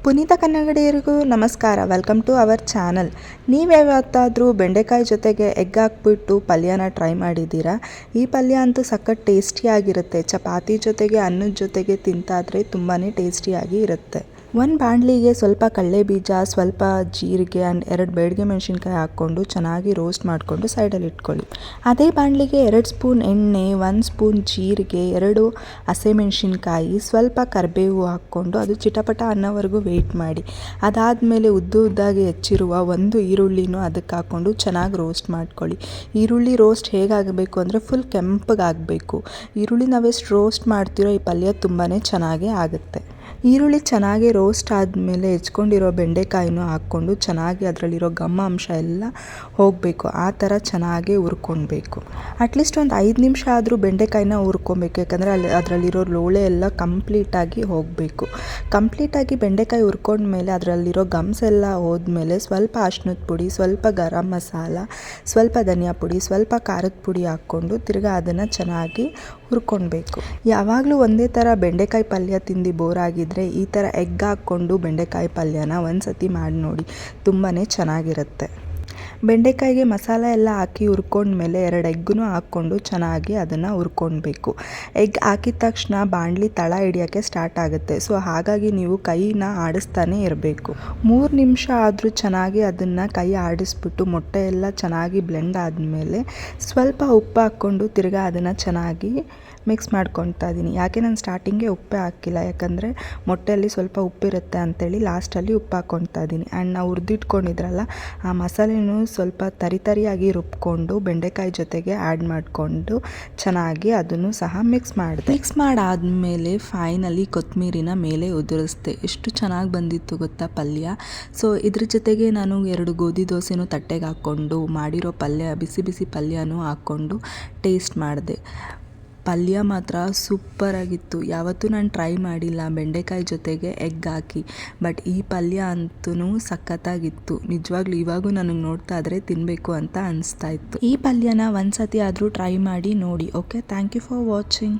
ಪುನೀತ ಕನ್ನಡಿಗರಿಗೂ ನಮಸ್ಕಾರ. Welcome to our channel. ನೀವು ಯಾವತ್ತಾದರೂ ಬೆಂಡೆಕಾಯಿ ಜೊತೆಗೆ ಎಗ್ ಹಾಕ್ಬಿಟ್ಟು ಪಲ್ಯನ ಟ್ರೈ ಮಾಡಿದ್ದೀರಾ? ಈ ಪಲ್ಯ ಅಂತೂ ಸಖತ್ ಟೇಸ್ಟಿಯಾಗಿರುತ್ತೆ. ಚಪಾತಿ ಜೊತೆಗೆ ಅನ್ನದ ಜೊತೆಗೆ ತಿಂತಾದರೆ ತುಂಬಾ ಟೇಸ್ಟಿಯಾಗಿ ಇರುತ್ತೆ. ಒಂದು ಬಾಣಲಿಗೆ ಸ್ವಲ್ಪ ಕಡಲೆಬೀಜ, ಸ್ವಲ್ಪ ಜೀರಿಗೆ ಆ್ಯಂಡ್ 2 ಬೇಡಿಗೆ ಮೆಣಸಿನ್ಕಾಯಿ ಹಾಕ್ಕೊಂಡು ಚೆನ್ನಾಗಿ ರೋಸ್ಟ್ ಮಾಡಿಕೊಂಡು ಸೈಡಲ್ಲಿ ಇಟ್ಕೊಳ್ಳಿ. ಅದೇ ಬಾಣಲಿಗೆ 2 ಸ್ಪೂನ್ ಎಣ್ಣೆ, 1 ಸ್ಪೂನ್ ಜೀರಿಗೆ, 2 ಹಸಿಮೆಣಸಿನ್ಕಾಯಿ, ಸ್ವಲ್ಪ ಕರಿಬೇವು ಹಾಕ್ಕೊಂಡು ಅದು ಚಿಟಪಟ ಅನ್ನೋವರೆಗೂ ವೆಯ್ಟ್ ಮಾಡಿ. ಅದಾದಮೇಲೆ ಉದ್ದಾಗಿ ಹೆಚ್ಚಿರುವ 1 ಈರುಳ್ಳಿನೂ ಅದಕ್ಕೆ ಹಾಕ್ಕೊಂಡು ಚೆನ್ನಾಗಿ ರೋಸ್ಟ್ ಮಾಡ್ಕೊಳ್ಳಿ. ಈರುಳ್ಳಿ ರೋಸ್ಟ್ ಹೇಗಾಗಬೇಕು ಅಂದರೆ ಫುಲ್ ಕೆಂಪಗಾಗಬೇಕು. ಈರುಳ್ಳಿ ನಾವೆಷ್ಟು ರೋಸ್ಟ್ ಮಾಡ್ತಿರೋ ಈ ಪಲ್ಯ ತುಂಬಾ ಚೆನ್ನಾಗೇ ಆಗುತ್ತೆ. ಈರುಳ್ಳಿ ಚೆನ್ನಾಗಿ ರೋಸ್ಟ್ ಆದಮೇಲೆ ಹೆಚ್ಕೊಂಡಿರೋ ಬೆಂಡೆಕಾಯಿನೂ ಹಾಕ್ಕೊಂಡು ಚೆನ್ನಾಗಿ ಅದರಲ್ಲಿರೋ ಗಮ್ಮ ಅಂಶ ಎಲ್ಲ ಹೋಗಬೇಕು. ಆ ಥರ ಚೆನ್ನಾಗಿ ಹುರ್ಕೊಳ್ಬೇಕು. ಅಟ್ಲೀಸ್ಟ್ ಒಂದು 5 ನಿಮಿಷ ಆದರೂ ಬೆಂಡೆಕಾಯಿನ ಹುರ್ಕೊಬೇಕು. ಯಾಕಂದರೆ ಅದರಲ್ಲಿರೋ ಲೋಳೆ ಎಲ್ಲ ಕಂಪ್ಲೀಟಾಗಿ ಹೋಗಬೇಕು. ಕಂಪ್ಲೀಟಾಗಿ ಬೆಂಡೆಕಾಯಿ ಹುರ್ಕೊಂಡ್ಮೇಲೆ ಅದರಲ್ಲಿರೋ ಗಮ್ಸ್ ಎಲ್ಲ ಹೋದ್ಮೇಲೆ ಸ್ವಲ್ಪ ಅರಿಶಿನದ ಪುಡಿ, ಸ್ವಲ್ಪ ಗರಂ ಮಸಾಲ, ಸ್ವಲ್ಪ ಧನಿಯಾ ಪುಡಿ, ಸ್ವಲ್ಪ ಖಾರದ ಪುಡಿ ಹಾಕ್ಕೊಂಡು ತಿರ್ಗಾ ಅದನ್ನು ಚೆನ್ನಾಗಿ ಹುರ್ಕೊಳ್ಬೇಕು. ಯಾವಾಗಲೂ ಒಂದೇ ಥರ ಬೆಂಡೆಕಾಯಿ ಪಲ್ಯ ತಿಂದು ಬೋರ್ ಆಗಿದ್ದರೆ ಈ ಥರ ಎಗ್ ಹಾಕ್ಕೊಂಡು ಬೆಂಡೆಕಾಯಿ ಪಲ್ಯನ ಒಂದು ಸತಿ ಮಾಡಿ ನೋಡಿ, ತುಂಬಾ ಚೆನ್ನಾಗಿರುತ್ತೆ. ಬೆಂಡೆಕಾಯಿಗೆ ಮಸಾಲೆ ಎಲ್ಲ ಹಾಕಿ ಹುರ್ಕೊಂಡ್ಮೇಲೆ 2 ಎಗ್ಗನ್ನು ಹಾಕ್ಕೊಂಡು ಚೆನ್ನಾಗಿ ಅದನ್ನು ಹುರ್ಕೊಳ್ಬೇಕು. ಎಗ್ ಹಾಕಿದ ತಕ್ಷಣ ಬಾಣಲಿ ತಳ ಹಿಡಿಯೋಕ್ಕೆ ಸ್ಟಾರ್ಟ್ ಆಗುತ್ತೆ. ಸೊ ಹಾಗಾಗಿ ನೀವು ಕೈನ ಆಡಿಸ್ತಾನೆ ಇರಬೇಕು. 3 ನಿಮಿಷ ಆದರೂ ಚೆನ್ನಾಗಿ ಅದನ್ನು ಕೈ ಆಡಿಸ್ಬಿಟ್ಟು ಮೊಟ್ಟೆ ಎಲ್ಲ ಚೆನ್ನಾಗಿ ಬ್ಲೆಂಡ್ ಆದಮೇಲೆ ಸ್ವಲ್ಪ ಉಪ್ಪು ಹಾಕ್ಕೊಂಡು ತಿರ್ಗಾ ಅದನ್ನು ಚೆನ್ನಾಗಿ ಮಿಕ್ಸ್ ಮಾಡ್ಕೊತಾ ಇದ್ದೀನಿ. ಯಾಕೆ ನಾನು ಸ್ಟಾರ್ಟಿಂಗೇ ಉಪ್ಪೇ ಹಾಕಿಲ್ಲ, ಯಾಕಂದರೆ ಮೊಟ್ಟೆಯಲ್ಲಿ ಸ್ವಲ್ಪ ಉಪ್ಪಿರುತ್ತೆ ಅಂಥೇಳಿ ಲಾಸ್ಟಲ್ಲಿ ಉಪ್ಪು ಹಾಕ್ಕೊತಾ ಇದ್ದೀನಿ. ಆ್ಯಂಡ್ ನಾವು ಹುರಿದಿಟ್ಕೊಂಡಿದ್ರಲ್ಲ ಆ ಮಸಾಲೆನೂ ಸ್ವಲ್ಪ ತರಿಯಾಗಿ ರುಬ್ಕೊಂಡು ಬೆಂಡೆಕಾಯಿ ಜೊತೆಗೆ ಆ್ಯಡ್ ಮಾಡಿಕೊಂಡು ಚೆನ್ನಾಗಿ ಅದನ್ನು ಸಹ ಮಿಕ್ಸ್ ಮಾಡಾದಮೇಲೆ ಫೈನಲಿ ಕೊತ್ತಂಬರಿನ ಮೇಲೆ ಉದುರಿಸ್ದೆ. ಎಷ್ಟು ಚೆನ್ನಾಗಿ ಬಂದಿತ್ತು ಗೊತ್ತಾ ಪಲ್ಯ. ಸೊ ಇದ್ರ ಜೊತೆಗೆ ನಾನು 2 ಗೋಧಿ ದೋಸೆನೂ ತಟ್ಟೆಗೆ ಹಾಕ್ಕೊಂಡು ಮಾಡಿರೋ ಪಲ್ಯ, ಬಿಸಿ ಪಲ್ಯನೂ ಹಾಕ್ಕೊಂಡು ಟೇಸ್ಟ್ ಮಾಡಿದೆ. ಪಲ್ಯ ಮಾತ್ರ ಸೂಪರಾಗಿತ್ತು. ಯಾವತ್ತೂ ನಾನು ಟ್ರೈ ಮಾಡಿಲ್ಲ ಬೆಂಡೆಕಾಯಿ ಜೊತೆಗೆ ಎಗ್ ಹಾಕಿ, ಬಟ್ ಈ ಪಲ್ಯ ಅಂತೂ ಸಖತ್ತಾಗಿತ್ತು. ನಿಜವಾಗ್ಲೂ ಇವಾಗೂ ನನಗೆ ನೋಡ್ತಾ ಇದ್ರೆ ತಿನ್ನಬೇಕು ಅಂತ ಅನಿಸ್ತಾ ಇತ್ತು. ಈ ಪಲ್ಯನ ಒಂದು ಸತಿ ಆದರೂ ಟ್ರೈ ಮಾಡಿ ನೋಡಿ. Okay, thank you for watching.